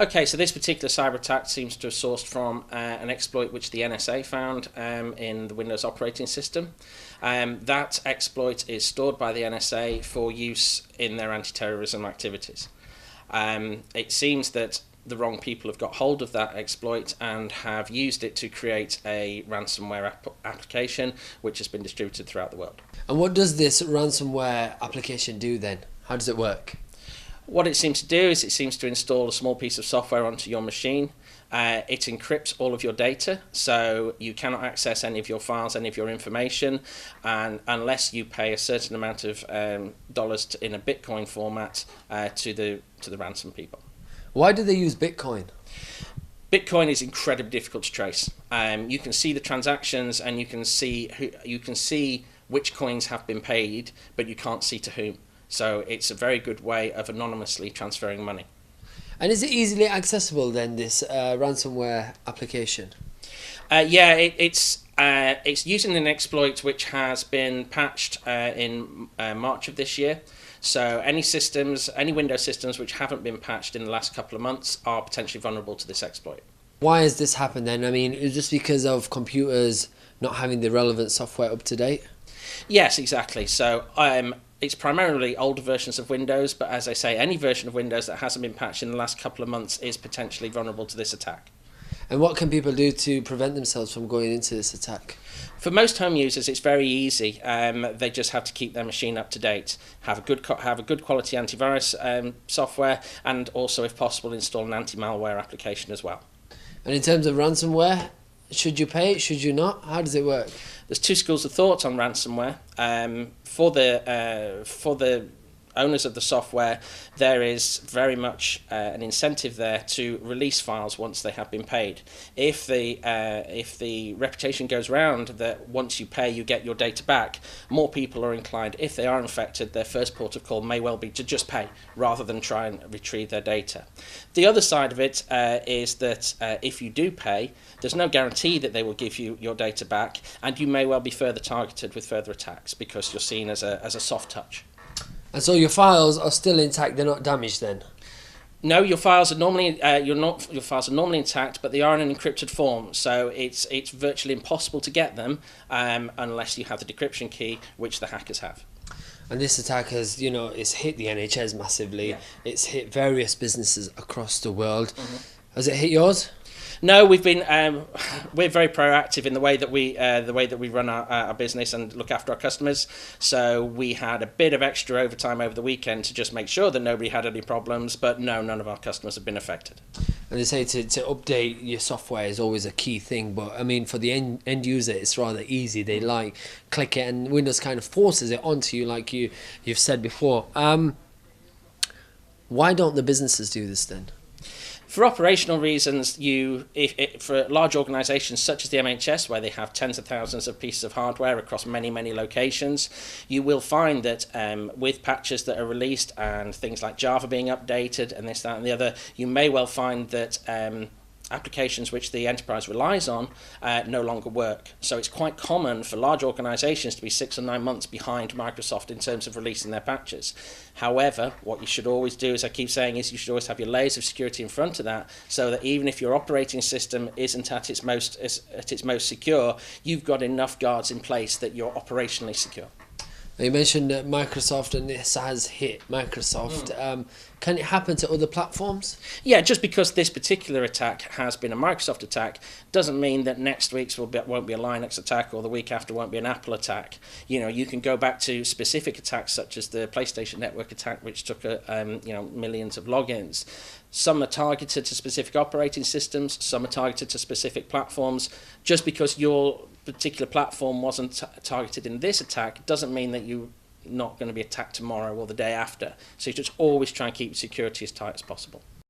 Okay, so this particular cyber attack seems to have sourced from an exploit which the NSA found in the Windows operating system. That exploit is stored by the NSA for use in their anti-terrorism activities. It seems that the wrong people have got hold of that exploit and have used it to create a ransomware application which has been distributed throughout the world. And what does this ransomware application do then? How does it work? What it seems to do is it seems to install a small piece of software onto your machine. It encrypts all of your data, so you cannot access any of your files, any of your information, and unless you pay a certain amount of dollars in a Bitcoin format to the ransom people. Why do they use Bitcoin? Bitcoin is incredibly difficult to trace. You can see the transactions and you can see which coins have been paid, but you can't see to whom. So it's a very good way of anonymously transferring money. And is it easily accessible then, this ransomware application? It's using an exploit which has been patched in March of this year. So any Windows systems which haven't been patched in the last couple of months are potentially vulnerable to this exploit. Why has this happened then? I mean, is it just because of computers not having the relevant software up to date? Yes, exactly. So it's primarily older versions of Windows, but as I say, any version of Windows that hasn't been patched in the last couple of months is potentially vulnerable to this attack. And what can people do to prevent themselves from going into this attack? For most home users, it's very easy. They just have to keep their machine up to date, have a good quality antivirus software, and also, if possible, install an anti-malware application as well. And in terms of ransomware, should you pay it? Should you not? How does it work? There's two schools of thought on ransomware. For the owners of the software, there is very much an incentive there to release files once they have been paid. If the reputation goes round that once you pay you get your data back, more people are inclined, if they are infected, their first port of call may well be to just pay rather than try and retrieve their data. The other side of it is that if you do pay, there's no guarantee that they will give you your data back, and you may well be further targeted with further attacks because you're seen as a soft touch. And so your files are still intact, they're not damaged then? No, your files are normally your files are normally intact, but they are in an encrypted form, so it's virtually impossible to get them unless you have the decryption key, which the hackers have. And this attack has, it's hit the NHS massively. Yeah. It's hit various businesses across the world. Mm-hmm. Has it hit yours? No, we're very proactive in the way that we run our business and look after our customers. So we had a bit of extra overtime over the weekend to just make sure that nobody had any problems. But no, none of our customers have been affected. And they say to update your software is always a key thing. But I mean, for the end user, it's rather easy. They click it, and Windows kind of forces it onto you, like you've said before. Why don't the businesses do this then? For operational reasons, for large organisations such as the NHS, where they have tens of thousands of pieces of hardware across many, many locations, you will find that with patches that are released and things like Java being updated and this, that and the other, you may well find that applications which the enterprise relies on no longer work. So it's quite common for large organisations to be 6 or 9 months behind Microsoft in terms of releasing their patches. However, what you should always do, as I keep saying, is you should always have your layers of security in front of that, so that even if your operating system isn't at its most secure, you've got enough guards in place that you're operationally secure. You mentioned Microsoft, and this has hit Microsoft. Can it happen to other platforms? Yeah, just because this particular attack has been a Microsoft attack doesn't mean that next week's won't be a Linux attack, or the week after won't be an Apple attack. You can go back to specific attacks such as the PlayStation Network attack, which took millions of logins. Some are targeted to specific operating systems, some are targeted to specific platforms. Just because your particular platform wasn't targeted in this attack doesn't mean that you're not going to be attacked tomorrow or the day after. So you just always try and keep security as tight as possible.